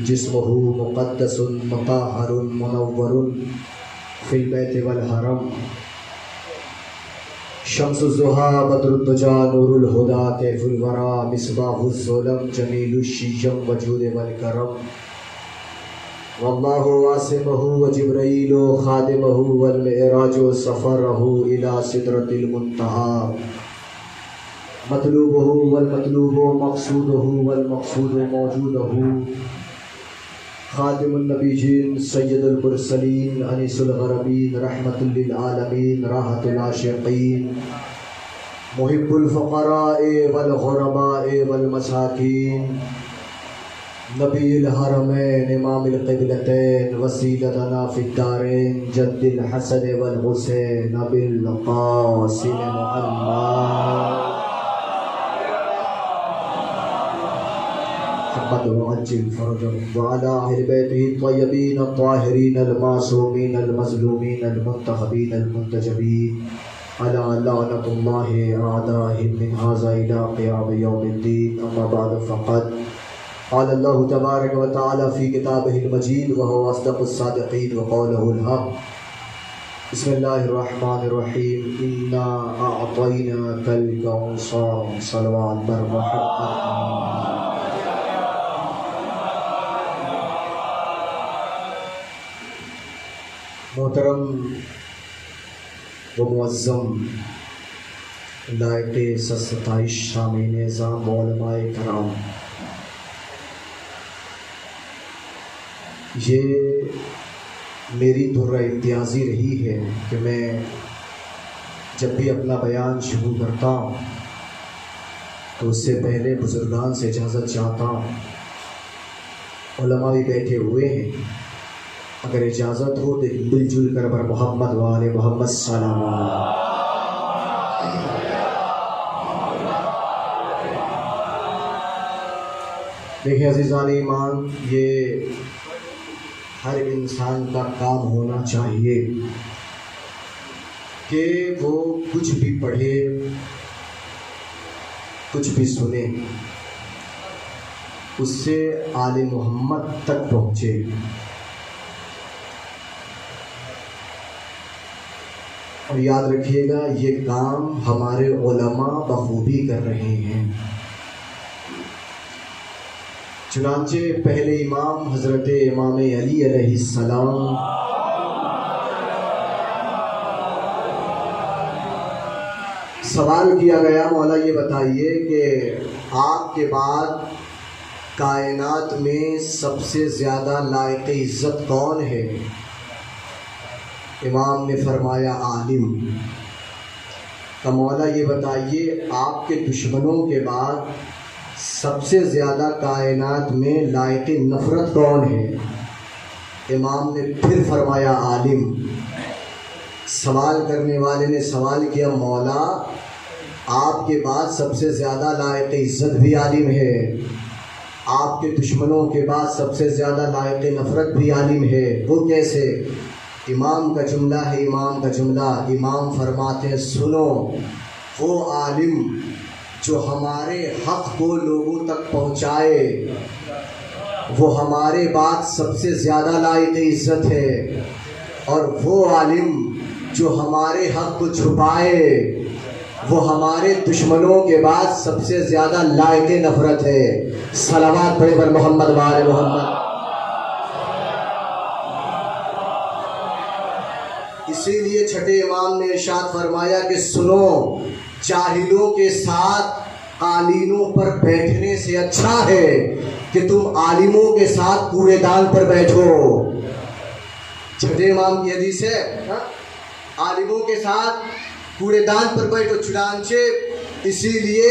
جسمه مقدس مطهر منور في البيت والحرم شمس الضحى بدر الدجى نور الهدى كيف الورى مصباح الظلم جميل الشيم وجود والكرم والله واسمه وجبريل خادمه والمعراج سفره إلى سدرة المنتهى مطلوبه والمطلوب مقصوده والمقصود موجوده خاتم النبيين سيد المرسلين أنيس الغربين رحمة للعالمين راحة العاشقين محب الفقراء والغرباء والمساكين نبی الحرمین امام القبلتین وسیلتنا فی الدارین جد الحسن والحسین بالقاسم محمد وعجل فرجهم وعلى أهل بيته الطيبين الطاهرين المعصومين المظلومين المنتخبين المنتجبين على لعنة الله أعدائهم من هذا إلى قيام يوم الدين أما بعد فقد قال الله تبارك وتعالى في كتابه المجيد وهو أصدق الصادقين وقوله الحق بسم الله الرحمن الرحيم إنا أعطيناك الكوثر صلوات بر محمد محترم و معظم لائق ستائش شامعین نظام علماء کرام، یہ میری دورہ امتیازی رہی ہے کہ میں جب بھی اپنا بیان شروع کرتا ہوں تو اس سے پہلے بزرگان سے اجازت چاہتا ہوں۔ علماء بھی بیٹھے ہوئے ہیں، اگر اجازت ہو تو مل جل کر بر محمد وآل محمد سلام دیکھیں عزیزان ایمان، یہ ہر انسان کا کام ہونا چاہیے کہ وہ کچھ بھی پڑھے، کچھ بھی سنے، اس سے آل محمد تک پہنچے۔ اور یاد رکھیے گا یہ کام ہمارے علماء بخوبی کر رہے ہیں۔ چنانچہ پہلے امام حضرت امام علی علیہ السلام سوال کیا گیا، مولا یہ بتائیے کہ آپ کے بعد کائنات میں سب سے زیادہ لائق عزت کون ہے؟ امام نے فرمایا عالم۔ کہ مولا یہ بتائیے آپ کے دشمنوں کے بعد سب سے زیادہ کائنات میں لائق نفرت کون ہے؟ امام نے پھر فرمایا عالم۔ سوال کرنے والے نے سوال کیا، مولا آپ کے بعد سب سے زیادہ لائق عزت بھی عالم ہے، آپ کے دشمنوں کے بعد سب سے زیادہ لائق نفرت بھی عالم ہے، وہ کیسے؟ امام کا جملہ ہے، امام کا جملہ۔ امام فرماتے ہیں سنو، وہ عالم جو ہمارے حق کو لوگوں تک پہنچائے وہ ہمارے بعد سب سے زیادہ لائق عزت ہے، اور وہ عالم جو ہمارے حق کو چھپائے وہ ہمارے دشمنوں کے بعد سب سے زیادہ لائق نفرت ہے۔ صلوات پڑھے بر محمد وآل محمد۔ اسی لیے چھٹے امام نے ارشاد فرمایا کہ سنو، جاہلوں کے ساتھ قالینوں پر بیٹھنے سے اچھا ہے کہ تم عالموں کے ساتھ کوڑے دان پر بیٹھو۔ چھٹے امام کی حدیث ہے، عالموں کے ساتھ کوڑے دان پر بیٹھو۔ چنانچہ اسی لیے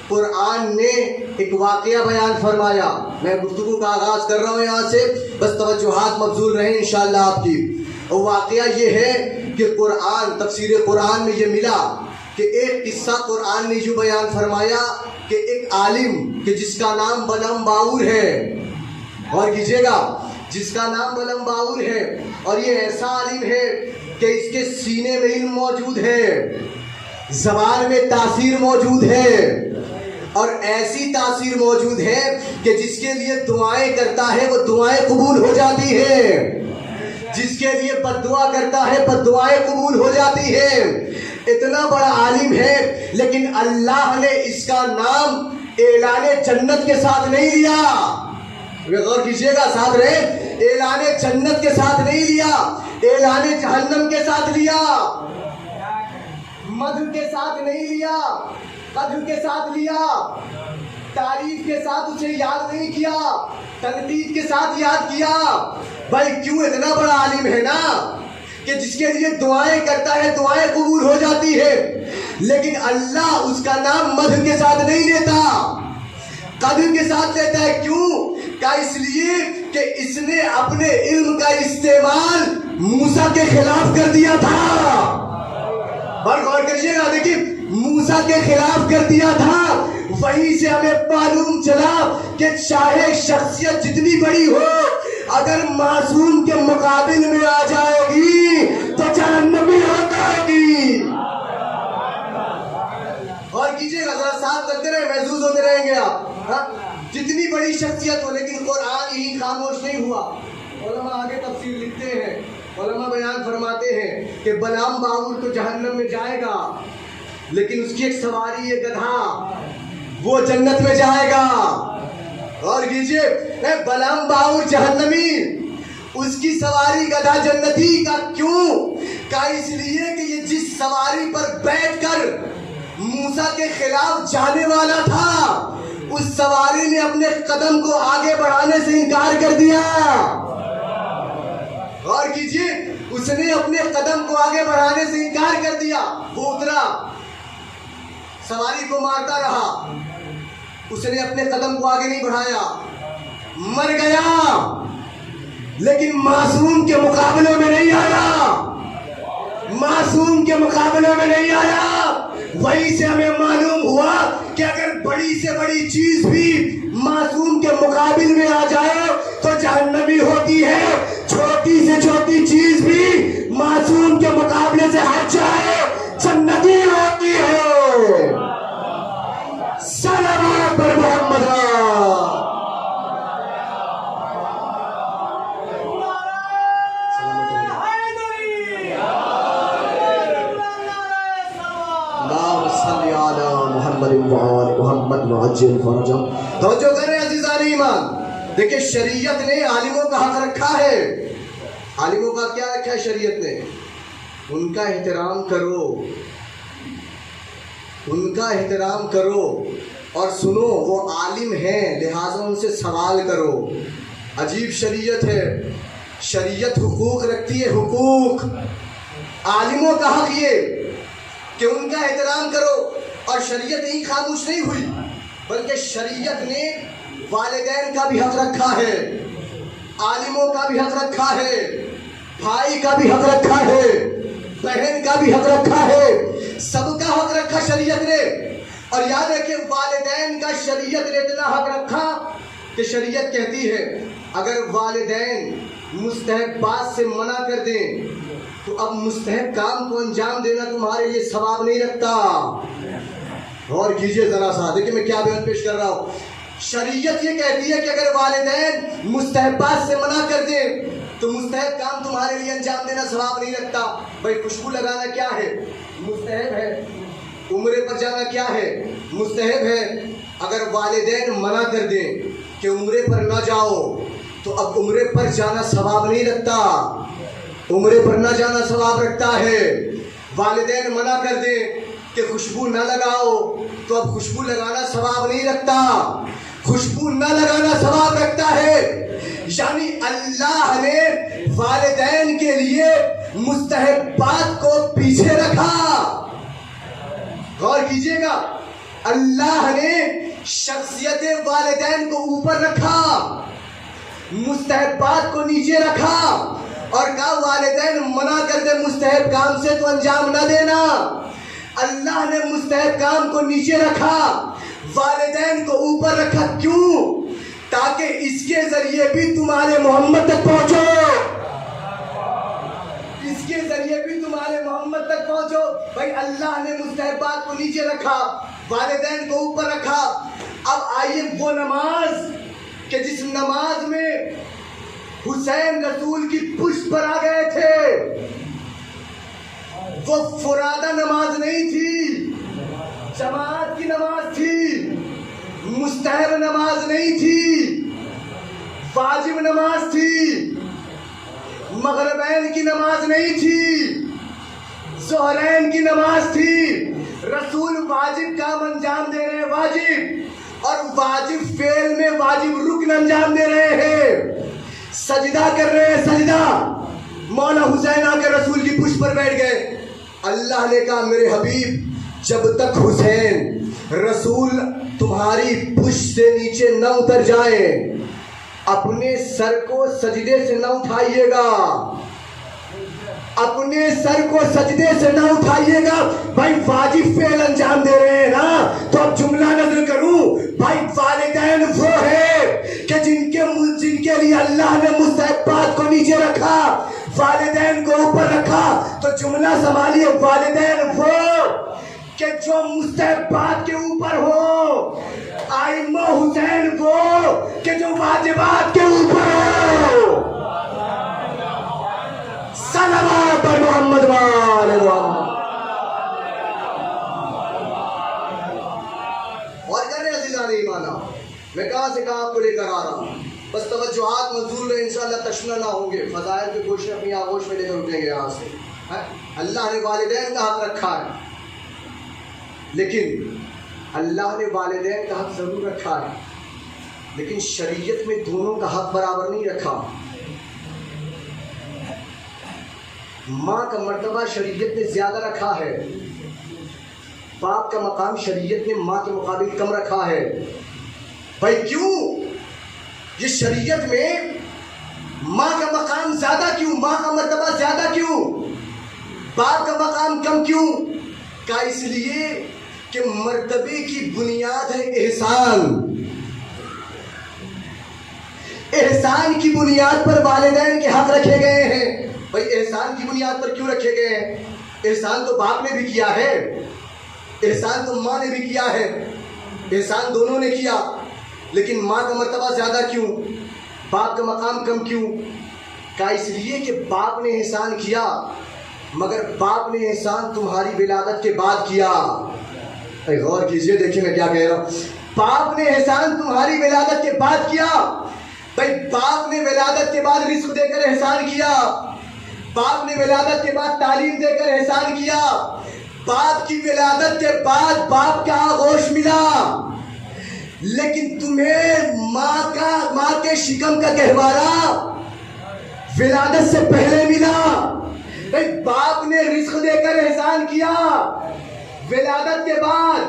قرآن نے ایک واقعہ بیان فرمایا۔ میں گفتگو کا آغاز کر رہا ہوں یہاں سے، بس توجہات مبذول رہیں انشاءاللہ آپ کی۔ اور واقعہ یہ ہے کہ قرآن، تفسیر قرآن میں یہ ملا کہ ایک قصہ قرآن نے جو بیان فرمایا کہ ایک عالم کہ جس کا نام بلم باور ہے، اور کیجئے گا، جس کا نام بلم باور ہے، اور یہ ایسا عالم ہے کہ اس کے سینے میں علم موجود ہے، زبان میں تاثیر موجود ہے، اور ایسی تاثیر موجود ہے کہ جس کے لیے دعائیں کرتا ہے وہ دعائیں قبول ہو جاتی ہیں، جس کے لیے بد دعا کرتا ہے بد دعائیں قبول ہو جاتی ہیں۔ اتنا بڑا عالم ہے لیکن اللہ نے اس کا نام اعلان جنت کے ساتھ نہیں لیا۔ غور کیجئے گا، ساتھ رہے، اعلان جنت کے ساتھ نہیں لیا، اعلان جہنم کے ساتھ لیا، مدح کے ساتھ نہیں لیا، قدر کے ساتھ لیا، تعریف کے ساتھ اسے یاد نہیں کیا، تنقید کے ساتھ یاد کیا۔ بھائی کیوں؟ اتنا بڑا عالم ہے نا کہ جس کے لیے دعائیں کرتا ہے دعائیں قبول ہو جاتی ہے، لیکن اللہ اس کا نام مدح کے ساتھ نہیں لیتا، قدر کے ساتھ لیتا ہے۔ کیوں؟ کہ اس لیے کہ اس نے اپنے علم کا استعمال موسیٰ کے خلاف کر دیا تھا۔ اور غور کریے گا، دیکھیں موسیٰ کے خلاف کر دیا تھا۔ وہیں سے ہمیں معلوم چلا کہ چاہے شخصیت جتنی بڑی ہو، اگر معصوم کے مقابل میں آ جائے گی تو جہنمی ہو جائے گی۔ اور کیجئے گا، ذرا ساتھ لگتے رہے، محسوس ہوتے رہیں گے آپ۔ جتنی بڑی شخصیت ہو، لیکن قرآن ہی خاموش نہیں ہوا۔ علماء آگے تفسیر لکھتے ہیں، علماء بیان فرماتے ہیں کہ بلعام باور تو جہنم میں جائے گا، لیکن اس کی ایک سواری ہے گدھا، وہ جنت میں جائے گا۔ اور کیجئے، بلعام باور جہنمی، اس کی سواری گدھا جنتی کا۔ کیوں؟ کہ اس لیے کہ یہ جس سواری پر بیٹھ کر موسیٰ کے خلاف جانے والا تھا، اس سواری نے اپنے قدم کو آگے بڑھانے سے انکار کر دیا۔ اور کیجئے، اس نے اپنے قدم کو آگے بڑھانے سے انکار کر دیا۔ وہ اترا، سواری کو مارتا رہا، اس نے اپنے قدم کو آگے نہیں بڑھایا، مر گیا، لیکن معصوم کے مقابلے میں نہیں آیا، معصوم کے مقابلے میں نہیں آیا۔ وہیں سے ہمیں معلوم ہوا کہ اگر بڑی سے بڑی چیز بھی معصوم کے مقابل میں آ جائے تو جہنمی ہوتی ہے، چھوٹی سے چھوٹی چیز بھی معصوم کے مقابلے سے ہٹ جائے جنتی ہوتی ہے۔ صلوات پر محمد۔ محمد معجل فرجم۔ توجہ کریں عزیزان ایمان، دیکھیں شریعت نے عالموں کا حق رکھا ہے۔ عالموں کا کیا رکھا ہے شریعت نے؟ ان کا احترام کرو، ان کا احترام کرو، اور سنو وہ عالم ہیں لہٰذا ان سے سوال کرو۔ عجیب شریعت ہے، شریعت حقوق رکھتی ہے، حقوق۔ عالموں کا حق یہ کہ ان کا احترام کرو، اور شریعت ہی خاموش نہیں ہوئی بلکہ شریعت نے والدین کا بھی حق رکھا ہے، عالموں کا بھی حق رکھا ہے، بھائی کا بھی حق رکھا ہے، بہن کا بھی حق رکھا ہے، سب کا حق رکھا شریعت نے۔ اور یاد ہے کہ والدین کا شریعت نے اتنا حق رکھا کہ شریعت کہتی ہے اگر والدین مستحبات سے منع کر دیں تو اب مستحب کام کو انجام دینا تمہارے لیے ثواب نہیں رکھتا۔ اور کیجئے ذرا سا، دیکھیں میں کیا بیان پیش کر رہا ہوں۔ شریعت یہ کہتی ہے کہ اگر والدین مستحبات سے منع کر دیں تو مستحب کام تمہارے لیے انجام دینا ثواب نہیں رکھتا۔ بھائی خوشبو لگانا کیا ہے؟ مستحب ہے۔ عمرے پر جانا کیا ہے؟ مستحب ہے۔ اگر والدین منع کر دیں کہ عمرے پر نہ جاؤ تو اب عمرے پر جانا ثواب نہیں رکھتا، عمرے پر نہ جانا ثواب رکھتا ہے۔ والدین منع کر دیں کہ خوشبو نہ لگاؤ تو اب خوشبو لگانا ثواب نہیں رکھتا، خوشبو نہ لگانا ثواب رکھتا ہے۔ یعنی اللہ نے والدین کے لیے مستحبات کو پیچھے رکھا۔ غور کیجئے گا، اللہ نے شخصیت والدین کو اوپر رکھا، مستحبات کو نیچے رکھا، اور کہا والدین منع کر دے مستحب کام سے تو انجام نہ دینا۔ اللہ نے مستحب کام کو نیچے رکھا، والدین کو اوپر رکھا۔ کیوں؟ تاکہ اس کے ذریعے بھی تمہارے محمد تک پہنچو، اس کے ذریعے بھی تمہارے محمد تک پہنچو۔ بھائی اللہ نے مستحبات کو نیچے رکھا، والدین کو اوپر رکھا. اب آئیے وہ نماز کہ جس نماز میں حسین رسول کی پشت پر آ گئے تھے، وہ فرادہ نماز نہیں تھی، جماعت کی نماز تھی، مستحب نماز نہیں تھی، واجب نماز تھی، مغربین کی نماز نہیں تھی، ظہرین کی نماز تھی. رسول واجب کام انجام دے رہے ہیں، واجب، اور واجب فعل میں واجب رکن انجام دے رہے ہیں، سجدہ کر رہے ہیں، سجدہ. مولا حسین آ کے رسول کی پشت پر بیٹھ گئے. اللہ نے کہا میرے حبیب جب تک حسین رسول تمہاری پشت سے نیچے نہ اتر جائے اپنے سر کو سجدے سے نہ اٹھائیے گا، اپنے سر کو سجدے سے نہ اٹھائیے گا. بھائی واجب فعل انجام دے رہے ہیں نا، تو اب جملہ نظر کروں. بھائی والدین وہ ہے کہ جن کے لیے اللہ نے مستحبات کو نیچے رکھا، والدین کو اوپر رکھا. تو جملہ سنبھالیے، والدین وہ کہ جو مستحبات کے اوپر ہو، ائمہ حسین وہ کہ جو واجبات کے اوپر ہو. صلوات پر محمد وآل محمد. اور کر رہے عزیزان ایمانہ، میں کہاں سے کہاں آپ کو لے کر آ رہا ہوں. بس توجہات منظور رہے، انشاءاللہ تشنہ نہ ہوں گے، فضائل کے گوشے اپنی آغوش میں لے کر اٹھیں گے یہاں سے. اللہ نے والدین کا حق رکھا ہے، لیکن اللہ نے والدین کا حق ضرور رکھا ہے، لیکن شریعت میں دونوں کا حق برابر نہیں رکھا. ماں کا مرتبہ شریعت نے زیادہ رکھا ہے، باپ کا مقام شریعت نے ماں کے مقابل کم رکھا ہے. بھائی کیوں یہ شریعت میں ماں کا مقام زیادہ کیوں، ماں کا مرتبہ زیادہ کیوں، باپ کا مقام کم کیوں؟ کہا اس لیے کہ مرتبے کی بنیاد ہے احسان. احسان کی بنیاد پر والدین کے حق رکھے گئے ہیں. بھائی احسان کی بنیاد پر کیوں رکھے گئے ہیں؟ احسان تو باپ نے بھی کیا ہے، احسان تو ماں نے بھی کیا ہے، احسان دونوں نے کیا، لیکن ماں کا مرتبہ زیادہ کیوں، باپ کا مقام کم کیوں؟ کہا اس لیے کہ باپ نے احسان کیا، مگر باپ نے احسان تمہاری ولادت کے بعد کیا. غور کیجئے، دیکھیں میں کیا کہہ رہا ہوں. باپ نے احسان تمہاری ولادت کے بعد کیا. بھائی باپ نے ولادت کے بعد رزق دے کر احسان کیا، باپ نے ولادت کے بعد تعلیم دے کر احسان کیا، باپ کی ولادت کے بعد باپ کا آغوش ملا، لیکن تمہیں ماں کے شکم کا گہوارہ ولادت سے پہلے ملا. بھائی باپ نے رزق دے کر احسان کیا ولادت کے بعد،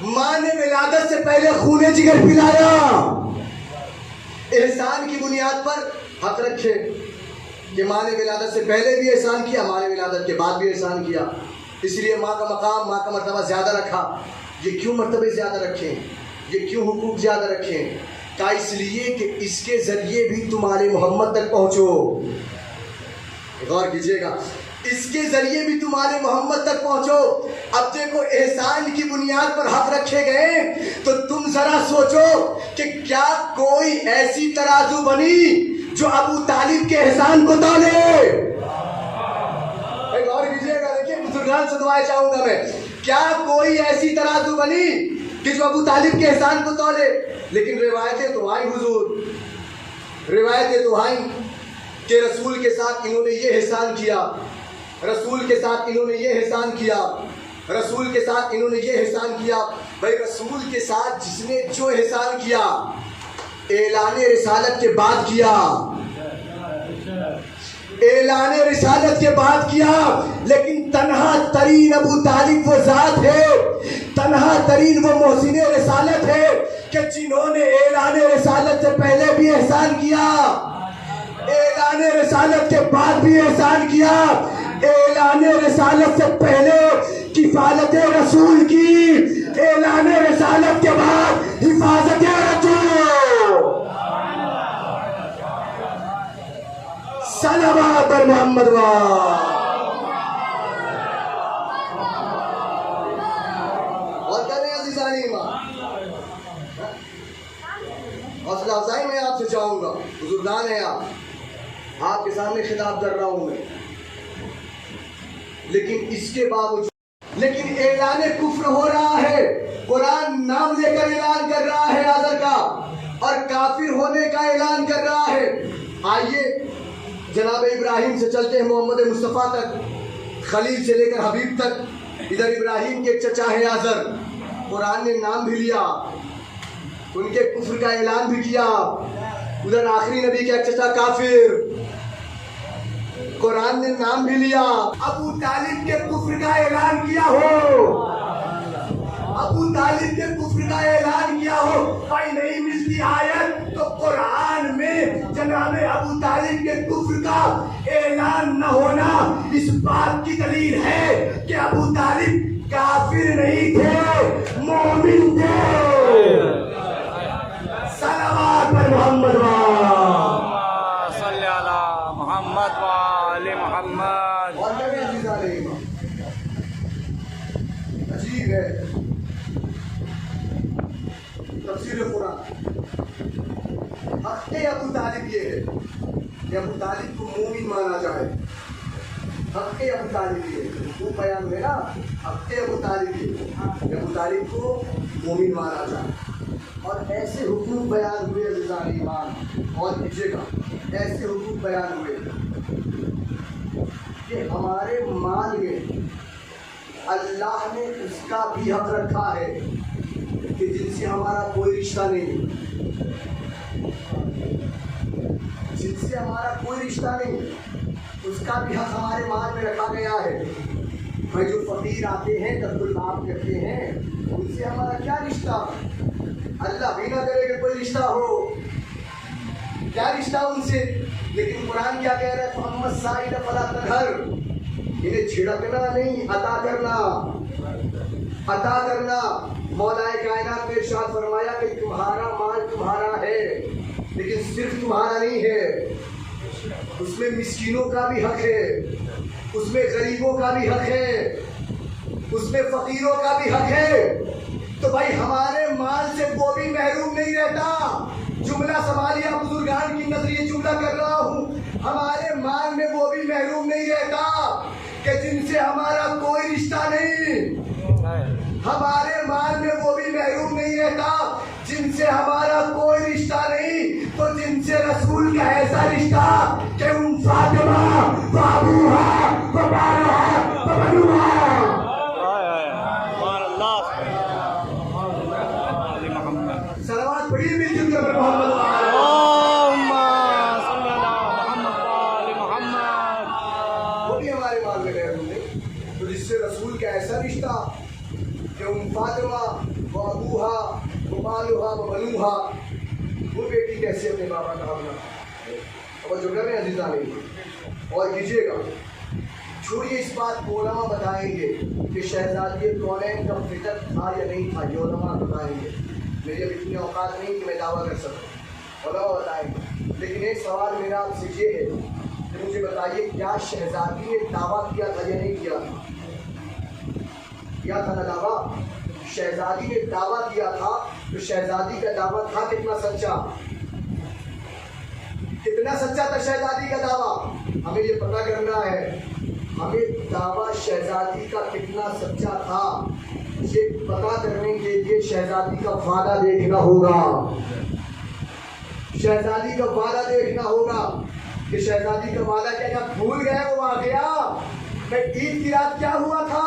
ماں نے ولادت سے پہلے خون جگر پلایا. احسان کی بنیاد پر حق رکھے کہ ماں نے ولادت سے پہلے بھی احسان کیا، ماں نے ولادت کے بعد بھی احسان کیا، اس لیے ماں کا مقام، ماں کا مرتبہ زیادہ رکھا. یہ کیوں مرتبے زیادہ رکھیں، یہ کیوں حقوق زیادہ رکھیں؟ کہا اس لیے کہ اس کے ذریعے بھی تمہارے محمد تک پہنچو. غور کیجئے گا، اس کے ذریعے بھی تمہارے محمد تک پہنچو. اب دیکھو احسان کی بنیاد پر حق رکھے گئے تو تم ذرا سوچو کہ کیا کوئی ایسی ترازو بنی جو ابو طالب کے احسان کو تولے؟ غور کیجئے گا، دیکھیے بزرگان سے دعائیں چاہوں گا میں. کیا کوئی ایسی ترازو بنی کہ جو ابو طالب کے احسان کو تولے؟ لیکن روایتیں تو آئی حضور، روایتیں تو آئیں کہ رسول کے ساتھ انہوں نے یہ احسان کیا، رسول کے ساتھ انہوں نے یہ احسان کیا، رسول کے ساتھ انہوں نے یہ احسان کیا. بھائی رسول کے ساتھ جس نے جو احسان کیا اعلان رسالت کے بعد کیا، اعلان رسالت کے بعد کیا، لیکن تنہا ترین ابو طالب وہ ذات ہے، تنہا ترین وہ محسن رسالت ہے کہ جنہوں نے اعلان رسالت سے پہلے بھی احسان کیا، اعلان رسالت کے بعد بھی احسان کیا. اعلان رسالت سے پہلے کفالت رسول کی، اعلان رسالت کے بعد حفاظت رسول. صلوات پر محمد اور کہہ رہے ہیں آپ سے چاہوں گا، بزرگان ہیں آپ کے سامنے خطاب کر رہا ہوں میں، لیکن اس کے باوجود اعلان کفر ہو رہا ہے، قرآن نام لے کر اعلان کر رہا ہے آذر کا، اور کافر ہونے کا اعلان کر رہا ہے۔ آئیے جناب ابراہیم سے چلتے ہیں محمد مصطفیٰ تک، خلیل سے لے کر حبیب تک۔ ادھر ابراہیم کے چچا ہے آذر، قرآن نے نام بھی لیا، ان کے کفر کا اعلان بھی کیا۔ ادھر آخری نبی کا چچا کافر، قرآن نے نام بھی لیا۔ ابو طالب کے کفر کا اعلان کیا ہو، ابو طالب کے کفر کا اعلان کیا ہو، کوئی نہیں ملتی آیت تو قرآن میں جناب ابو طالب کے کفر کا اعلان نہ ہونا اس بات کی دلیل ہے کہ ابو طالب کافر نہیں تھے، مومن تھے۔ صلوات پر محمد صلی علی محمد وآل محمد۔ عجیب ہے تفسیر قرآن۔ حق ابو طالب یہ ہے کہ ابو طالب کو مومن مانا جائے، حق ابو طالب یہ وہ بیان ہوئے نا، حق ابو طالب یہ کہ ابو طالب کو مومن مانا جائے۔ اور ایسے حقوق بیان ہوئے عزیزان ایمان، اور کیجیے گا ایسے حقوق بیان ہوئے کہ ہمارے مال میں اللہ نے اس کا بھی حق رکھا ہے کہ جن سے ہمارا کوئی رشتہ نہیں، جن سے ہمارا کوئی رشتہ نہیں، اس کا بھی حق ہمارے مال میں رکھا گیا ہے۔ بھائی جو فقیر آتے ہیں قتل العام کرتے ہیں، ان سے ہمارا کیا رشتہ؟ اللہ بھی نہ کرے کہ کوئی رشتہ ہو، کیا رشتہ ان سے؟ لیکن قرآن کیا کہہ رہا ہے؟ فَأَمَّا السَّائِلَ فَلَا تَنْهَرْ، انہیں چھڑکنا نہیں، عطا کرنا، عطا کرنا۔ مولا کائنات نے ارشاد فرمایا کہ تمہارا مال تمہارا ہے، لیکن صرف تمہارا نہیں ہے، اس میں مسکینوں کا بھی حق ہے، اس میں غریبوں کا بھی حق ہے، اس میں فقیروں کا بھی حق ہے۔ تو بھائی ہمارے مال سے وہ بھی محروم نہیں رہتا۔ جملہ سنبھالیے، بزرگان کی نظر یہ جملہ کر رہا ہوں، ہمارے مال میں وہ بھی محروم نہیں رہتا کہ جن سے ہمارا کوئی رشتہ نہیں، ہمارے مال میں وہ بھی محروم نہیں رہتا جن سے ہمارا کوئی رشتہ نہیں، تو جن سے رسول کا ایسا رشتہ کہ ام فاطمہ وابوہا وبالہا وبنوہا۔ صلوات پڑھیے مل جل کر محمد اللہم صلی علی محمد وآل محمد۔ وہ بھی ہمارے مال میں محروم نہیں، تو جس سے رسول کا ایسا رشتہ کہ ام فاطمہ وابوہا وبالہا وبنوہا، وہ بیٹی کیسے اپنے بابا کا حق نہ، اور جو کر رہے ہیں عزیزان، اور کیجیے گا چھوڑیے اس بات کو، علماء بتائیں گے کہ شہزادی کونین کا فطر تھا یا نہیں تھا، یہ علماء بتائیں گے، میری اب اتنی اوقات نہیں کہ میں دعویٰ کر سکوں، علماء بتائیں گے۔ لیکن ایک سوال میرا آپ سے یہ ہے کہ مجھے بتائیے کیا شہزادی نے دعویٰ کیا تھا یا نہیں کیا تھا؟ کیا تھا نا دعویٰ؟ شہزادی نے دعویٰ کیا تھا، تو شہزادی کا دعویٰ تھا کتنا سچا؟ کتنا سچا تھا شہزادی کا دعویٰ؟ ہمیں یہ پتہ کرنا ہے، ہمیں دعویٰ شہزادی کا کتنا سچا تھا یہ پتہ کرنے کے لیے شہزادی کا وعدہ دیکھنا ہوگا، شہزادی کا وعدہ دیکھنا ہوگا کہ شہزادی کا وعدہ کیا بھول گئے وہ واقعہ میں عید کی رات کیا ہوا تھا؟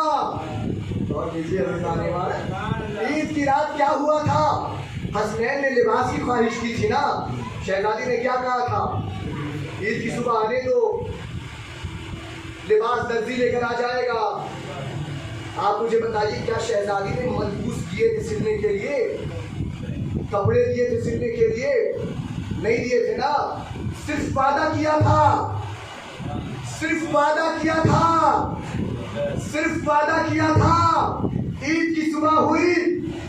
اور عید کی رات کیا ہوا تھا؟ حسنین نے لباس کی خواہش کی تھی نا، شہزادی نے کیا کہا تھا؟ عید کی صبح آنے دو، لباس درزی لے کر آ جائے گا۔ آپ مجھے بتائیے کیا شہزادی نے ملبوس کیے تھے سلنے کے لیے؟ کپڑے دیے تھے سلنے کے لیے؟ نہیں دیے تھے نا، صرف وعدہ کیا تھا، صرف وعدہ کیا تھا، صرف وعدہ کیا تھا۔ عید کی صبح ہوئی،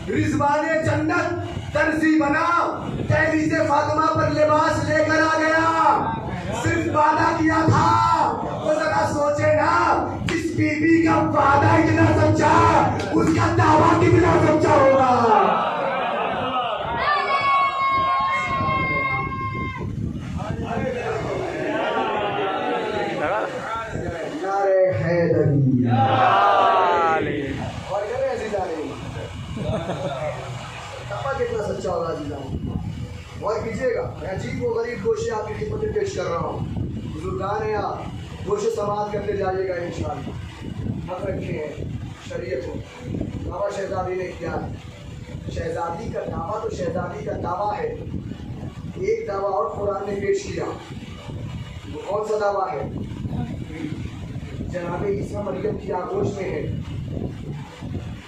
رضوان جنت درزی بنا، دہلیز فاطمہ پر لباس لے کر آ گیا، صرف وعدہ کیا تھا۔ تو ذرا سوچے نا، جس بی بی کا وعدہ اتنا سچا، اس کا دعویٰ کتنا سچا ہوگا۔ مختلف گوشے آپ کی خدمت میں پیش کر رہا ہوں. بزرگان ہیں آپ, گوشے سماعت کرتے جائیے گا انشاءاللہ. حق رکھے ہیں شریعت میں. دعویٰ شہزادی نے کیا ہے. شہزادی کا دعویٰ تو شہزادی کا دعویٰ ہے. ایک دعویٰ اور قرآن نے پیش کیا. وہ کون سا دعویٰ ہے؟ جناب عیسیٰ مریم کی آغوش میں ہے.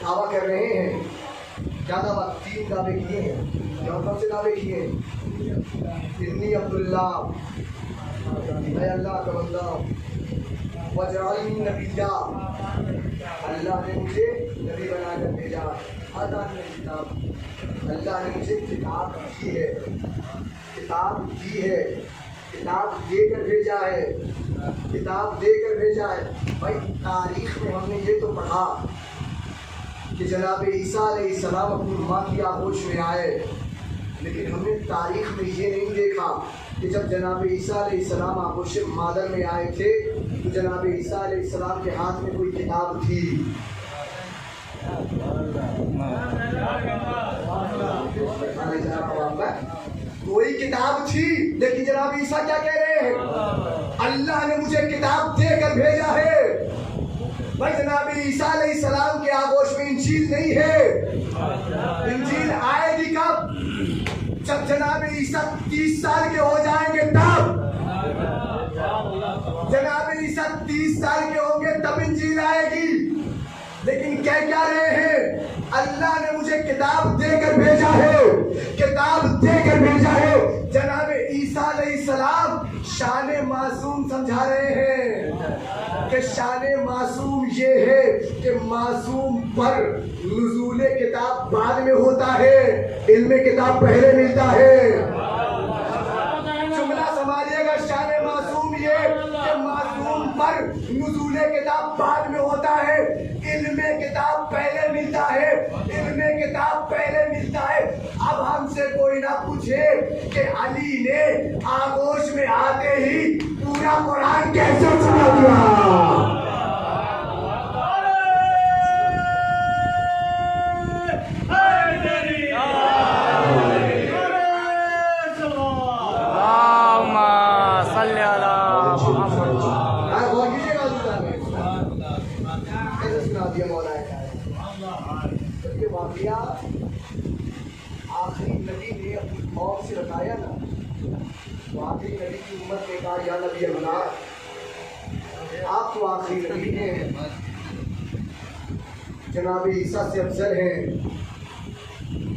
دعویٰ کر رہے ہیں. کیا دعویٰ؟ 3 دعوے کیے ہیں. کون سے دعوے کیے ہیں؟ انی عبداللہ, میں اللہ کا بندہ. وجعلنی نبیّا, اللہ نے مجھے نبی بنا کر بھیجا. آتانی کتاب, اللہ نے مجھے کتاب دی ہے. کتاب دی ہے, کتاب دے کر بھیجا ہے. کتاب دے کر بھیجا ہے. بھائی تاریخ میں ہم نے یہ تو پڑھا کہ جناب عیسیٰ علیہ السلام اپنی ماں کی آغوش میں آئے, لیکن ہم نے تاریخ میں یہ نہیں دیکھا کہ جب جناب عیسیٰ علیہ السلام آغوش مادر میں آئے تھے تو جناب عیسیٰ علیہ السلام کے ہاتھ میں کوئی کتاب تھی. کوئی کتاب تھی, لیکن جناب عیسیٰ کیا کہہ رہے ہیں؟ اللہ نے مجھے کتاب دے کر بھیجا ہے. بھائی جناب عیسیٰ علیہ السلام کے آغوش میں انجیل نہیں ہے. انجیل آئے گی کب؟ جب جناب عیسیٰ 30 سال کے ہو جائیں گے تب. جناب عیسیٰ 30 سال کے ہوں گے تب انجیل آئے گی. لیکن کہہ کیا رہے ہیں؟ اللہ نے مجھے کتاب دے کر بھیجا ہے. کتاب دے کر بھیجا ہے. جناب عیسیٰ علیہ السلام شان معصوم سمجھا رہے ہیں کہ شان معصوم یہ ہے کہ معصوم پر نزول کتاب بعد میں ہوتا ہے, علم کتاب پہلے ملتا ہے. جملہ سنبھالیے گا. شان معصوم یہ کہ معصوم پر نزول کتاب بعد میں ہوتا ہے, علم کتاب پہلے ملتا ہے. علم کتاب پہلے ملتا ہے. اب ہم سے کوئی نہ پوچھے کہ علی نے آغوش میں آتے ہی پورا قرآن کیسے سنا دیا. آخری نبی نے اپنی قوم سے بتایا نا, تو آخری نبی کی امت نے کہا یا نبی اللہ آپ تو آخری نبی ہیں, جناب عیسیٰ سے افضل ہیں.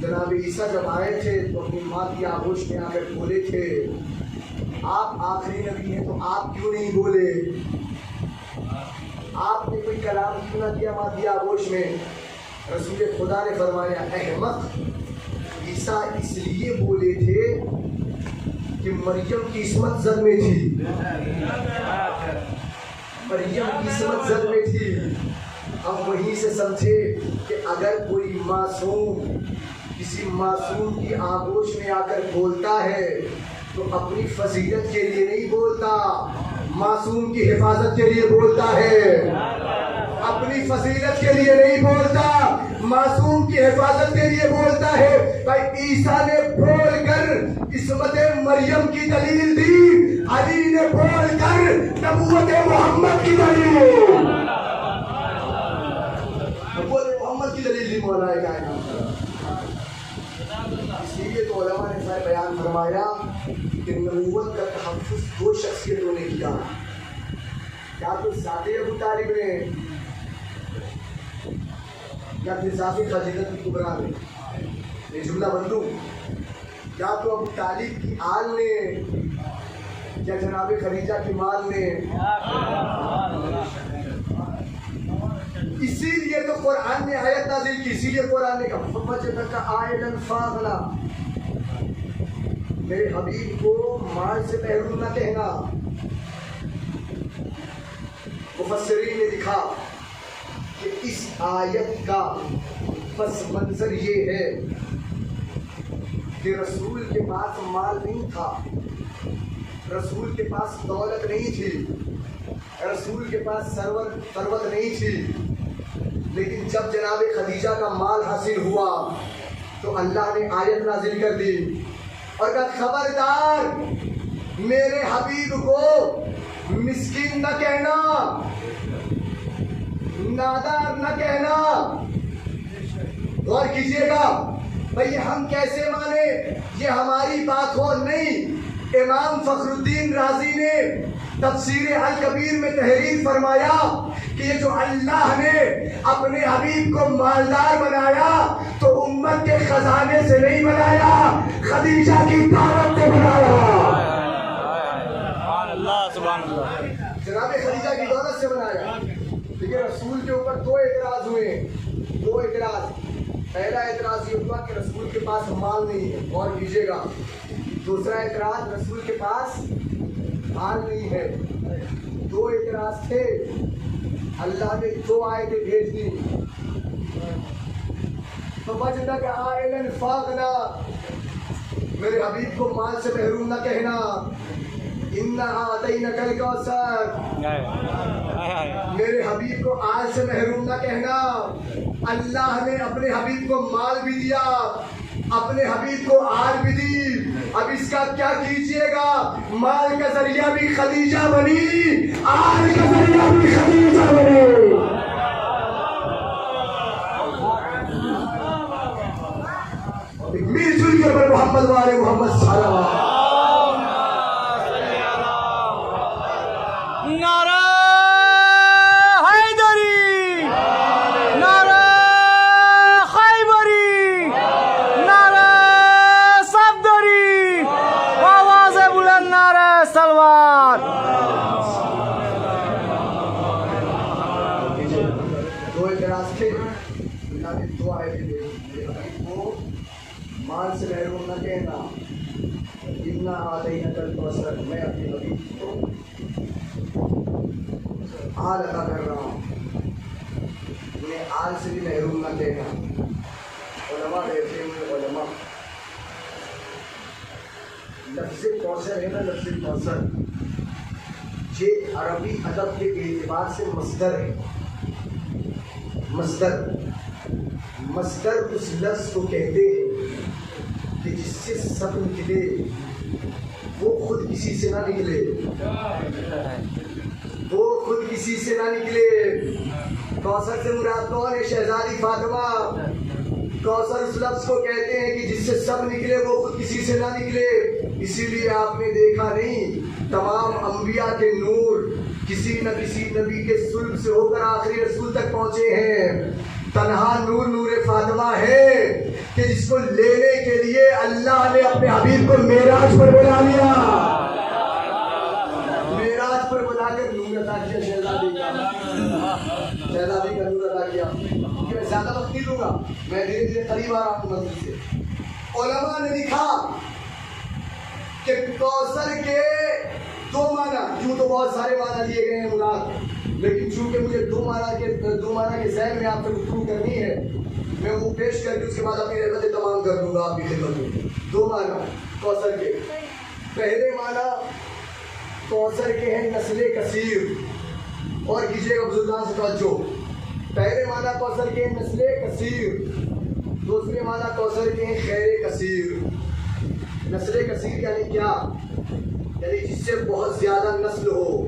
جناب عیسیٰ جب آئے تھے تو اپنی ماں کی آغوش میں آ کر بولے تھے آپ آخری نبی ہیں, تو آپ کیوں نہیں بولے؟ آپ نے کوئی کلام کیوں نہ دیا ماں کی آغوش میں؟ رسول خدا نے فرمایا احمق, عیسیٰ اس لیے بولے تھے کہ مریم کی عصمت زد میں تھی. مریم کی عصمت زد میں تھی. ہم وہیں سے سمجھے کہ اگر کوئی معصوم کسی معصوم کی آغوش میں آ کر بولتا ہے تو اپنی فضیلت کے لیے نہیں بولتا, معصوم کی حفاظت کے لیے بولتا ہے. اپنی فضیلت کے لیے نہیں بولتا, معصوم کی حفاظت کے لیے بولتا ہے. بھائی عیسیٰ نے بول کر عصمت مریم کی دلیل دی, علی نے بول کر نبوت محمد کی دلیل, نبوت محمد کی دلیل دی مولا کائنات. اسی لیے تو علماء نے سارے بیان فرمایا کہ نبوت کا تحفظ 2 شخصیتوں نے کیا. کیا تو ذات ابو طالب نے یا پھر ذات خدیجہ کبریٰ نے, یہ جملہ بندو, یا تو ابو طالب کی آل نے یا جناب خدیجہ کی مال نے. اسی لیے تو قرآن نے آیت نازل کی. اسی لیے قرآن نے کہا فَوَجَدَكَ عَائِلًا فَاغْنَىٰ, میرے حبیب کو مال سے محروم نہ کہنا. مفسرین نے لکھا کہ اس آیت کا پس منظر یہ ہے کہ رسول کے پاس مال نہیں تھا, رسول کے پاس دولت نہیں تھی, رسول کے پاس ثروت نہیں تھی, لیکن جب جناب خدیجہ کا مال حاصل ہوا تو اللہ نے آیت نازل کر دی اور کہا خبردار میرے حبیب کو مسکین نہ کہنا، نادار نہ کہنا۔ غور کیجئے گا بھئی ہم کیسے مانے، یہ ہماری بات ہو نہیں۔ امام فخر الدین رازی نے تفسیر الکبیر میں تحریر فرمایا کہ یہ جو اللہ نے اپنے حبیب کو مالدار بنایا تو امت کے خزانے سے نہیں بنایا، خدیجہ کی دعوت سے بنایا۔ سبحان اللہ۔ جناب خدیجہ کی دولت سے بنایا۔ لیکن رسول کے اوپر دو اعتراض ہوئے، دو اعتراض۔ پہلا اعتراض یہ ہوا کہ رسول کے پاس مال نہیں ہے، غور کیجیے گا۔ دوسرا اعتراض رسول کے پاس مال نہیں ہے۔ دو اعتراض تھے، اللہ نے دو آیتیں بھیج دی۔ فَوَجَدَكَ عَائِلًا فَأَغْنَىٰ، میرے حبیب کو مال سے محروم نہ کہنا۔ اِنَّا أَعْطَيْنَاكَ الْكَوْثَرَ، میرے حبیب کو آل سے محروم نہ کہنا۔ اللہ نے اپنے حبیب کو مال بھی دیا، اپنے حبیب کو آل بھی دی۔ اب اس کا کیا کیجئے گا؟ مال کا ذریعہ بھی خدیجہ بنی، آل کا ذریعہ بھی خدیجہ بنی۔ مل جل کے پر محمد والے محمد صلی اللہ علیہ وسلم۔ نعرہ حیدری، نعرہ خیبری، نعرہ صفدری، آواز بلند نعرہ سلوات۔ دو اعتراض تھے، اللہ نے دو آیتیں دی۔ میرے حبیب کو مال سے محروم نہ کہنا، اِنَّا أَعْطَيْنَاكَ الْكَوْثَرَ، میں اپنے حبیب کو آل عطا کر رہا ہوں، انہیں آل سے بھی محروم نہ کہنا۔ علماء کہتے ہیں، علماء لفظ کوثر ہے نا، لفظ کوثر یہ عربی ادب کے اعتبار سے مصدر ہے۔ مصدر اس لفظ کو کہتے ہیں کہ جس سے سب نکلے وہ خود کسی سے نہ نکلے، وہ خود کسی سے نہ نکلے۔ کوثر سے مراد کون ہے؟ شہزادی فاطمہ۔ کوثر اس لفظ کو کہتے ہیں کہ جس سے سب نکلے وہ خود کسی سے نہ نکلے۔ اسی لیے آپ نے دیکھا نہیں، تمام انبیاء کے نور کسی نہ کسی نبی کے صلب سے ہو کر آخری رسول تک پہنچے ہیں۔ تنہا نور نور فاطمہ ہے کہ جس کو لینے کے لیے اللہ نے اپنے حبیب کو معراج پر بلا لیا، معراج پر بلا کر نور عطا کیا، شہزادی کا نور عطا کیا۔ میں زیادہ وقت نہیں دوں گا، میں دھیرے دھیرے قریب آ رہا ہوں منزل سے۔ علماء نے لکھا کہ کوثر کے دو معنی، یوں تو بہت سارے معنی لیے گئے ہیں مراد، لیکن چونکہ مجھے دو معنی کے ذہن میں آپ سے گفتگو کرنی ہے، میں وہ پیش کر کے اس کے بعد اپنی رحمتیں تمام کر دوں گا آپ کی خدمت میں۔ دو معنی کوثر کے، پہلے معنی کوثر کے ہیں نسل کثیر، اور کیجیے گا بزرگان سے توجہ۔ پہلے معنی کوثر کے ہیں نسل کثیر، دوسرے معنی کوثر کے ہیں خیر کثیر۔ نسل کثیر یعنی کیا؟ یعنی جس سے بہت زیادہ نسل ہو،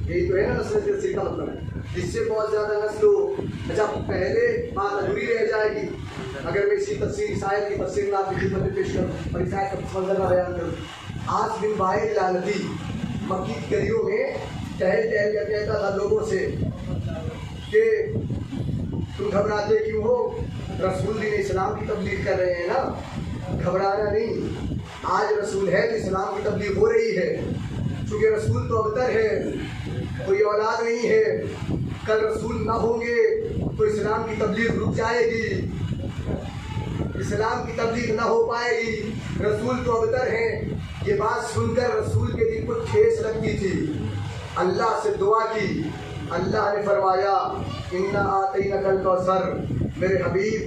یہی تو ہے نا نسل کثیر کا مطلب ہے، جس سے بہت زیادہ نسل ہو۔ اچھا پہلے بات ادھوری رہ جائے گی اگر میں اسی تفسیر اس آیت کی تفسیر میں آپ کی خدمت میں پیش کروں اور اس آیت کا منظر نہ بیان کروں۔ عاص بن وائل لعنتی مکی کی گلیوں میں ٹہل کر کہتا تھا لوگوں سے کہ تم گھبراتے کیوں ہو، رسول دین اسلام کی تبلیغ کر رہے ہیں نا، گھبرانا نہیں، آج رسول ہے تو اسلام کی تبلیغ ہو رہی ہے، چونکہ رسول تو ابتر ہے، کوئی اولاد نہیں ہے، کل رسول نہ ہوں گے تو اسلام کی تبلیغ رک جائے گی، اسلام کی تبلیغ نہ ہو پائے گی، رسول تو ابتر ہیں۔ یہ بات سن کر رسول کے دل کو ٹھیس لگتی تھی، اللہ سے دعا کی، اللہ نے فرمایا اِنَّا أَعْطَيْنَاكَ الْكَوْثَرَ، میرے حبیب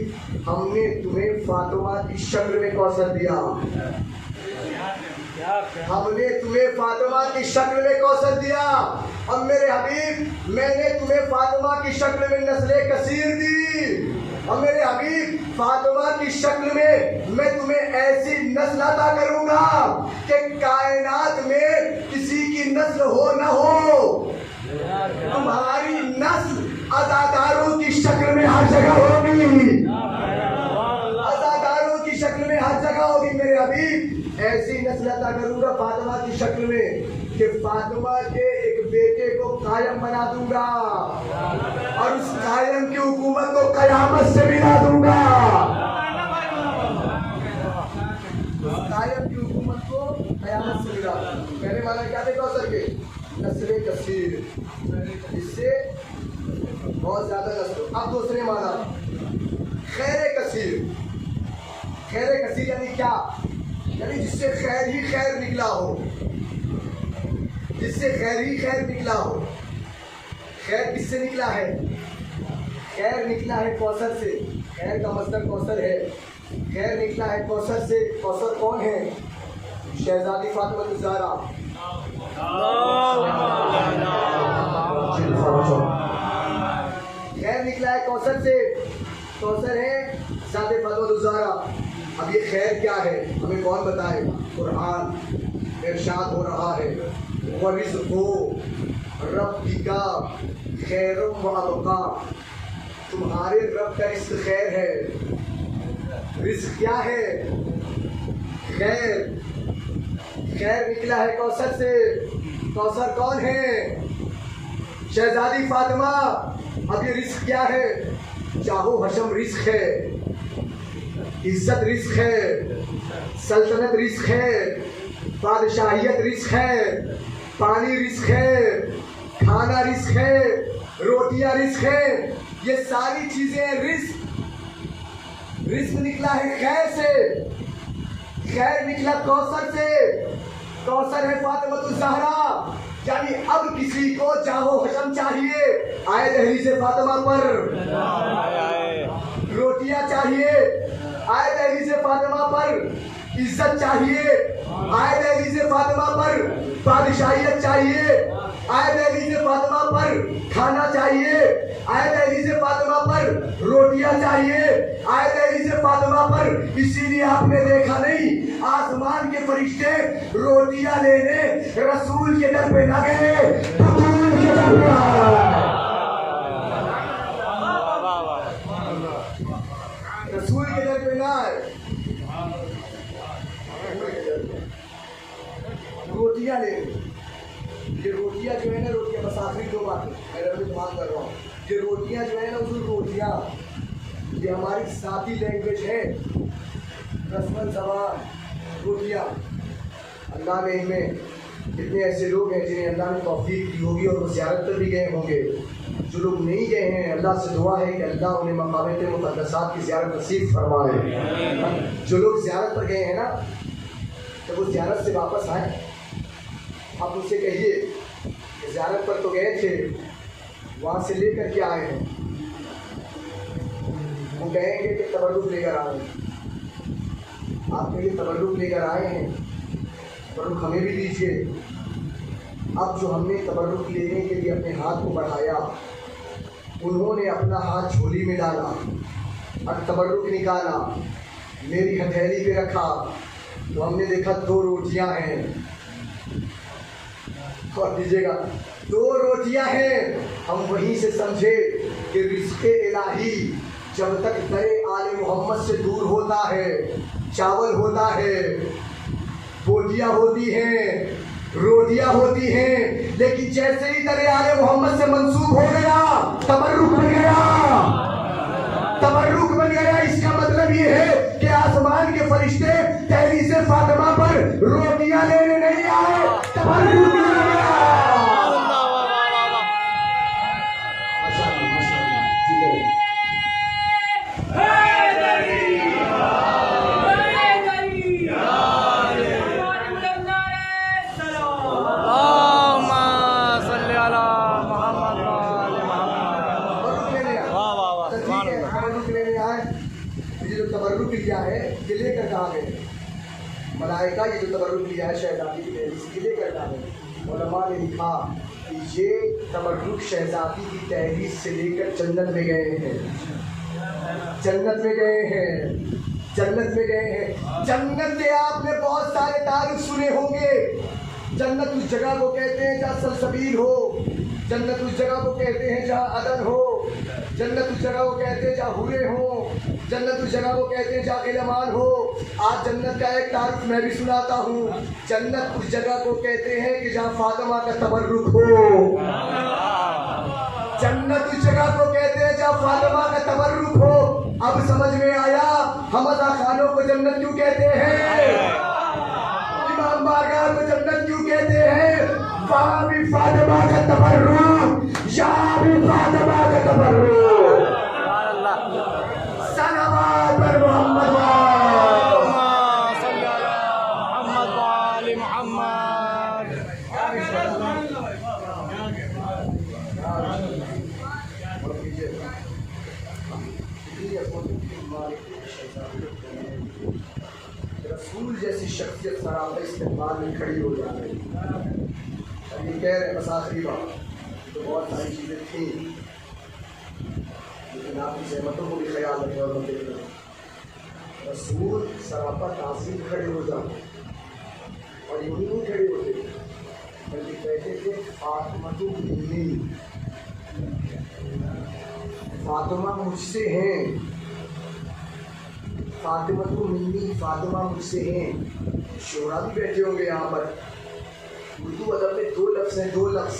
ہم نے تمہیں فاطمہ کی شکل میں کوثر دیا، ہم نے تمہیں فاطمہ کی شکل میں کوثر دیا، اب میرے حبیب میں نے تمہیں فاطمہ کی شکل میں نسل کثیر دی، اور میرے حبیب فاطمہ کی شکل میں میں تمہیں ایسی نسل عطا کروں گا کہ کائنات میں شکل میں کہ فاطمہ کے ایک بیٹے کو قائم بنا دوں گا اور اس قائم کی حکومت کو قیامت سے ملا دوں گا. قائم کی حکومت کو قیامت سے ملا دوں گا. پہلے معنی کیا تھے کوثر کے؟ نسل کثیر، اس سے بہت زیادہ نسل. اب دوسرے معنی خیر کثیر. خیر کثیر یعنی کیا؟ یعنی جس سے خیر ہی خیر نکلا ہو، جس سے خیر ہی خیر نکلا ہو. خیر کس سے نکلا ہے؟ خیر نکلا ہے کوثر سے. خیر کا مصدر کوثر ہے. خیر نکلا ہے کوثر سے. کوثر کون ہے؟ شہزادی فاطمہ الزہرا. خیر نکلا ہے کوثر سے. کوثر ہے شہزادی فاطمہ الزہرا. اب یہ خیر کیا ہے ہمیں کون بتائے گا؟ قرآن ارشاد ہو رہا ہے وَرِزْقُ رَبِّكَ خَيْرٌ وَأَبْقَىٰ. تمہارے رب کا رزق خیر ہے. رزق کیا ہے؟ خیر. خیر نکلا ہے کوثر سے. کوثر کون ہے؟ شہزادی فاطمہ. اب یہ رزق کیا ہے؟ چاہو حشم رزق ہے، عزت رزق ہے، سلطنت رزق ہے، بادشاہیت رزق ہے، پانی رزق ہے، کھانا رزق ہے، روٹیاں رزق ہے. یہ ساری چیزیں رزق. رزق نکلا ہے خیر سے. خیر نکلا کوثر سے. کوثر ہے فاطمہ الزہرا. یعنی اب کسی کو چاہو حشم چاہیے آئے دہلیز فاطمہ پر. روٹیاں چاہیے آئے دہلیز فاطمہ پر. عزت چاہیے آئے دہلیز فاطمہ پر. بادشاہیت چاہیے آئے دہلیز فاطمہ پر. کھانا چاہیے آئے دہلیز فاطمہ پر. روٹیاں چاہیے آئے دہلیز فاطمہ پر. اسی لیے آپ نے دیکھا نہیں آسمان کے فرشتے روٹیاں لینے رسول کے در پہ نہ گئے، بطول کے در پہ آئے. رسول کے در پہ نہ آئے، روٹیاں لے. یہ روٹیاں جو ہے نا، روٹیاں بس آخری دو باتیں میں دماغ کر رہا ہوں. یہ روٹیاں جو ہے نا، وہ روٹیاں یہ ہماری ذاتی لینگویج ہے، رسم زبان. روٹیاں اللہ نے ان میں اتنے ایسے لوگ ہیں جنہیں اللہ نے توفیق دی ہوگی اور وہ زیارت پر بھی گئے ہوں گے. جو لوگ نہیں گئے ہیں اللہ سے دعا ہے کہ اللہ انہیں مقامات مقدسات کی زیارت نصیب فرمائے. جو لوگ زیارت پر گئے ہیں نا، جب وہ زیارت سے واپس آئیں آپ ان سے کہیے کہ زیارت پر تو گئے تھے، وہاں سے لے کر کے آئے ہیں. وہ کہیں گے کہ تبرک لے کر آئے ہیں. آپ کے لیے تبرک لے کر آئے ہیں، تبرک ہمیں بھی دیجیے. اب جو ہم نے تبرک لینے کے لیے اپنے ہاتھ کو بڑھایا، انہوں نے اپنا ہاتھ جھولی میں ڈالا اور تبرک نکالا، میری ہتھیلی پہ رکھا تو ہم نے دیکھا 2 روٹیاں ہیں. اور دیجیے گا 2 روٹیاں ہیں. ہم وہیں سے سمجھے کہ رزق الہی جب تک در آل محمد سے دور ہوتا ہے، چاول ہوتا ہے، بوٹیاں ہوتی ہیں، روٹیاں ہوتی ہیں، لیکن جیسے ہی در آل محمد سے منسوب ہو گیا تبرک بن گیا. تبرک بن گیا. اس کا مطلب یہ ہے کہ آسمان کے فرشتے دہلیز فاطمہ پر روٹیاں لینے نہیں آئے، تبرک بن گیا. تبرک لیا ہے یہ لے کر کہا گئے ملائکہ، یہ جو تبرک لیا ہے شہزادی کی تحریر سے لے کر کہا گئے. علماء نے لکھا کہ یہ تبرک شہزادی کی تحریر سے لے کر جنت میں گئے ہیں. جنت میں گئے ہیں. جنت میں گئے ہیں. جنت کے آپ نے بہت سارے تعارف سنے ہوں گے. جنت اس جگہ کو کہتے ہیں جہاں سلسبیل ہو. جنت اس جگہ کو کہتے ہیں جہاں عدن ہو. جنت اس جگہ کو کہتے ہیں جہاں حوریں ہوں، جنت اس جگہ کو کہتے ہیں جہاں غلمان ہو۔ آج جنت کا ایک تعارف میں بھی سناتا ہوں، جنت اس جگہ کو کہتے ہیں کہ جہاں فاطمہ کا تبرک ہو۔ جنت اس جگہ کو کہتے ہیں جہاں فاطمہ کا تبرک ہو۔ اب سمجھ میں آیا ہم عطا خانوں کو جنت کیوں کہتے ہیں، امام بارگاہ کو جنت کیوں کہتے ہیں؟ وہاں بھی فاطمہ کا تبرک، یہاں بھی فاطمہ کا تبرک۔ صلوات پر محمد صلی اللہ محمد وآل محمد۔ رسول جیسی شخصیت سراپا استقبال میں کھڑی ہو جائے۔ اب یہ کہہ رہے ہیں بس آخری بات، تو بہت ساری چیزیں تھیں لیکن آپ کی زحمتوں کو بھی خیال رکھیں اور بندے کریں۔ رسول سراپا تعظیم کھڑے ہو جاتے اور یوں ہی نہیں کھڑے ہوتے بلکہ کہتے تھے فاطمہ منی، فاطمہ مجھ سے ہیں، فاطمہ منی، فاطمہ مجھ سے ہیں۔ شعراء بھی بیٹھے ہوں گے یہاں پر۔ اردو ادب میں دو لفظ ہیں، دو لفظ،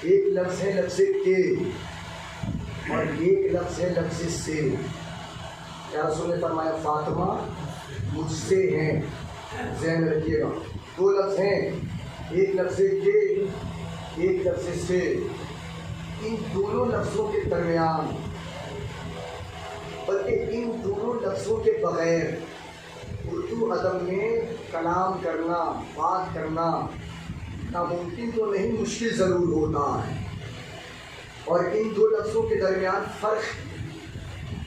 ایک لفظ ہے لفظ کے اور ایک لفظ ہے لفظ سے۔ یا رسول نے فرمایا فاطمہ مجھ سے ہیں، ذہن میں رکھیے گا، دو لفظ ہیں، ایک لفظ کے ایک لفظ سے۔ ان دونوں لفظوں کے درمیان بلکہ ان دونوں لفظوں کے بغیر اردو ادب میں کلام کرنا، بات کرنا ناممکن تو نہیں، مشکل ضرور ہوتا ہے۔ اور ان دو لفظوں کے درمیان فرق،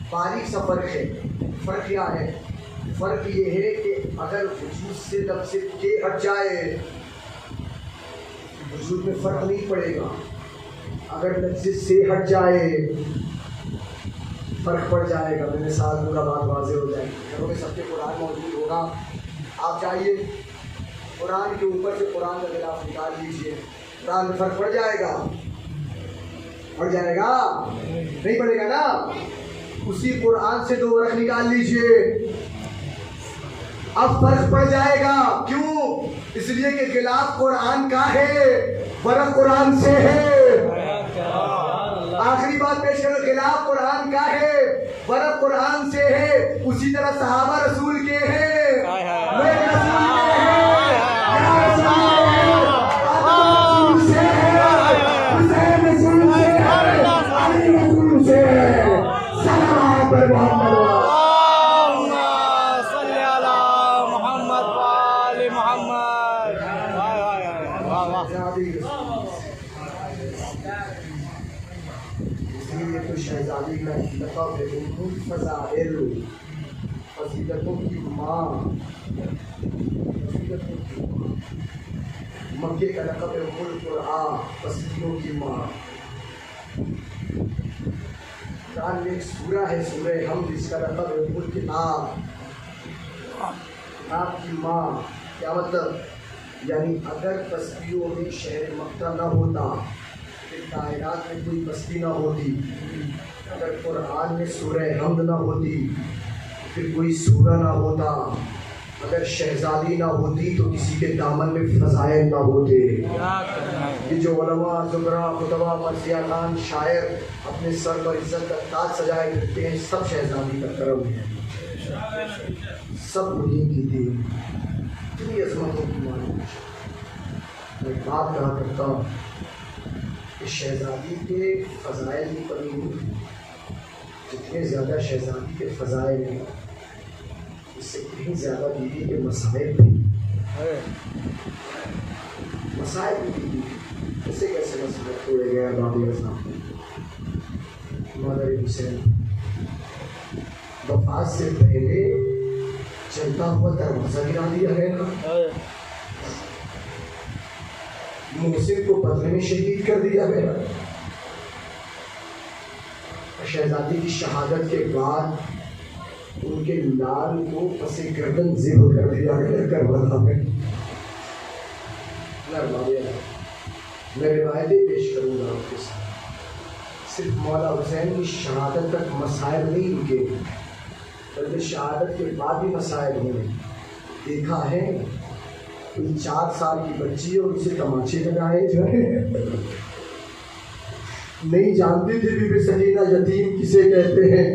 باریک سا فرق ہے۔ فرق کیا ہے؟ فرق یہ ہے کہ اگر وجود سے لفظ کے ہٹ جائے وجود میں فرق نہیں پڑے گا، اگر لفظ سے ہٹ جائے فرق پڑ جائے گا۔ میں نے ساتھ پورا بات واضح ہو جائے گی، گھروں میں سب کے قرآن موجود ہوگا، آپ چاہیے قرآن کے اوپر سے قرآن کا غلاف نکال لیجیے، قرآن میں فرق پڑ جائے گا، پڑ جائے گا نہیں پڑے گا نا؟ اسی قرآن سے دو ورق نکال لیجیے، اب فرق پڑ جائے گا۔ کیوں؟ اس لیے کہ غلاف قرآن کا ہے، ورق قرآن سے ہے۔ آخری بات پیش کرو، غلاف قرآن کا ہے، ورق قرآن سے ہے۔ اسی طرح صحابہ رسول کے ہیں، لوگ رسول کے ہیں، یا رسول کے ہیں، رسول سے ہے، حسین رسول سے ہے، علی رسول سے ہے۔ صلوات پر محمد صلی اللہ محمد وآل محمد۔ تو شہزادی کا لقب ہے فضائل، فضیلتوں کی ماں، مکے کا لقب ہے القرآن، فضیلتوں کی ماں۔ قرآن میں ایک سورہ ہے سورہ حمد، اس کا لقب ہے الکتاب، کتاب کی ماں۔ کیا مطلب؟ یعنی اگر بستیوں میں شہر مکہ نہ ہوتا، کائنات میں کوئی بستی نہ ہوتی، اگر قرآن میں سورہ حمد نہ ہوتی، پھر کوئی سورہ نہ ہوتا، اگر شہزادی نہ ہوتی تو کسی کے دامن میں فضائل نہ ہوتے۔ یہ جو علماء، زمرہ، خطبہ، مرثیہ خان، شاعر اپنے سر پر عزت کا تاج سجائے کرتے ہیں، سب شہزادی کا کرم ہے، سب انہیں کی دی اتنی عظمتوں کی مانی۔ میں بات کہا کرتا ہوں کہ شہزادی کے فضائل کی کمی نہیں، جتنے زیادہ شہزادی کے فضائل ہیں اس سے کہیں زیادہ بیوی کے مسائل بھی، مسائل بھی بیوی ایسے کیسے مسائل چھوڑے گئے بابی اعظم مادر حسین وفات سے پہلے چلتا ہوا دروازہ گرا دیا ہے نا، محسن کو بدلے میں شہید کر دیا گیا، شہزادی کی شہادت کے بعد ان کے لال کو پس گردن ذبح کر دیا گیا کربلا میں۔ میں روایتیں پیش کروں گا آپ کے ساتھ، صرف مولا حسین کی شہادت تک مسائل نہیں رکے بلکہ شہادت کے بعد بھی مسائل ہوئے. دیکھا ہے کوئی 4 سال کی بچی اور اسے تماچے لگائے جائے. نہیں جانتی تھی بی بی سکینہ یتیم کسے کہتے ہیں.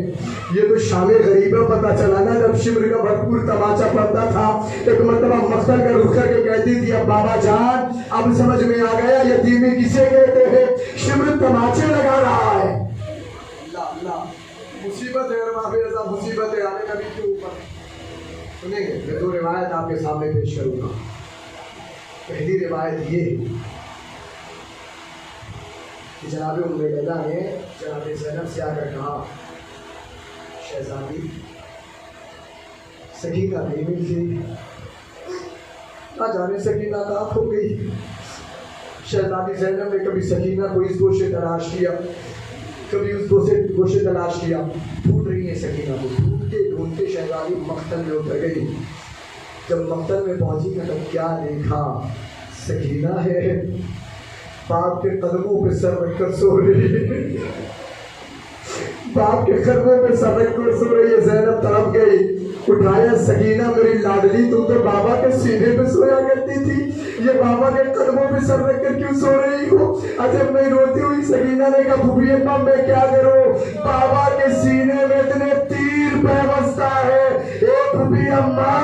یہ تو شام غریبہ پتہ چلا نا جب شمر کا بھرپور تماچا پڑتا تھا. ایک مرتبہ مختل کا رخ کر کے کہتی تھی اب بابا جان اب سمجھ میں آ گیا یتیمی کسے کہتے ہیں. شمر تماچے لگا رہا ہے. اللہ اللہ مصیبت ہے معافی رضا مصیبت ہے آنے نبی کے اوپر. سنیں گے میں 2 روایت آپ کے سامنے پیش کروں گا. پہلی روایت یہ کہ جناب ام لیلہ نے جناب زینب سے آ کر کہا شہزادی سکینہ نہیں ملتی. نہ جانے سکینہ کہاں کھو گئی. شہزادی زینب نے کبھی سکینہ کو اس گوشے تلاش کیا کبھی اس گوشے تلاش کیا. ڈھونڈ رہی ہے سکینہ کو. ڈھونڈتے ڈھونڈتے شہزادی مقتل میں اتر گئی. جب مقتل میں پہنچی تو کیا دیکھا سکینہ ہے باپ کے قدموں پہ سر رکھ کر سو رہی ہے. باپ کے قدموں پہ سر رکھ کر سو رہی ہے. زینب تڑپ گئی. اٹھایا سکینہ میری لاڈلی تم تو بابا کے سینے پہ سویا کرتی تھی یہ بابا کے قدموں پہ سر رکھ کر کیوں سو رہی ہو. جب میں روتی ہوئی سکینہ نے کہا پھوپھی اماں میں کیا کروں بابا کے سینے میں اتنے تیر پیوستہ ہے. اے پھوپھی اماں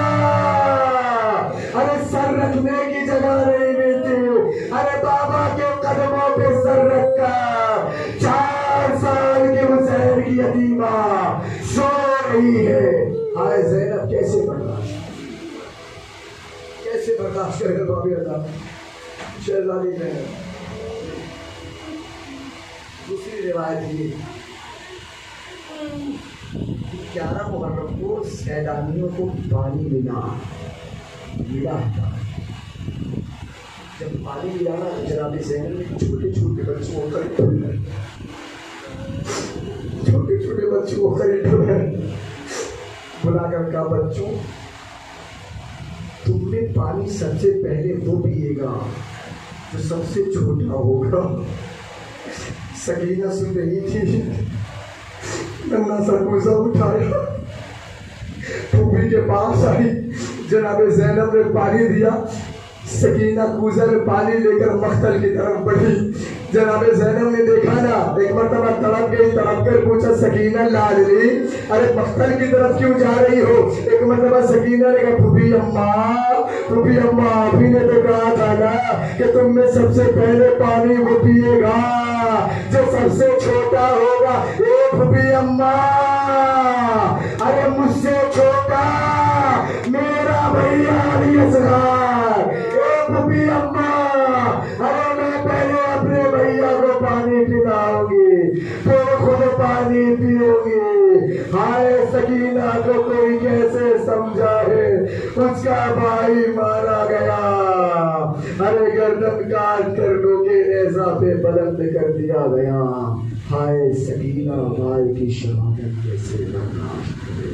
ارے سر رکھنے کی جگہ نہیں ملتی. ارے بابا کے قدموں پہ سر رکھا 4 سال کے حسین کی یتیمہ سو رہی ہے. ہائے زینب کیسے برداشت کرے گا بابی رضا شہزادی زینب. دوسری روایت یہ 11 محرم کو سیلانیوں کو پانی ملا تھا. جب پانی ملا نا تو جناب زینب نے چھوٹے چھوٹے بچوں کو خرید بلا کر کہا بچوں تم نے پانی سب سے پہلے وہ پیے گا جو سب سے چھوٹا ہوگا. سکینہ سن رہی تھی. ننا سر کوزہ اٹھایا پھوپھی کے پاس آئی. جناب زینب نے پانی دیا. سکینہ کوزہ میں پانی لے کر مختل کی طرف بڑھی. جناب زینب نے دیکھا نا ایک مرتبہ تڑپ گئی. تڑپ کر پوچھا سکینہ لاڈلی ارے مختل کی طرف کیوں جا رہی ہو. ایک مرتبہ سکینہ نے کہا پھوپھی اماں ابھی نے تو کہا تھا نا کہ تم میں سب سے پہلے پانی وہ پیے گا جو سب سے چھوٹا ہوگا. اے پھوپھی اماں ارے مجھ سے چھوٹا میرا بھیا علی اصغر. اے پھوپھی اماں ارے میں پہلے اپنے بھیا کو پانی پلاؤں گی پھر خود پانی پیو گی. ہائے سکینہ کو کوئی کیسے سمجھا ہے اس کا بھائی مارا گیا. ارے گردن کاٹ کر لوگے نیزہ پہ بلند کر دیا گیا. ہائے سکینہ بھائی کی شہادت کیسے برداشت کرے.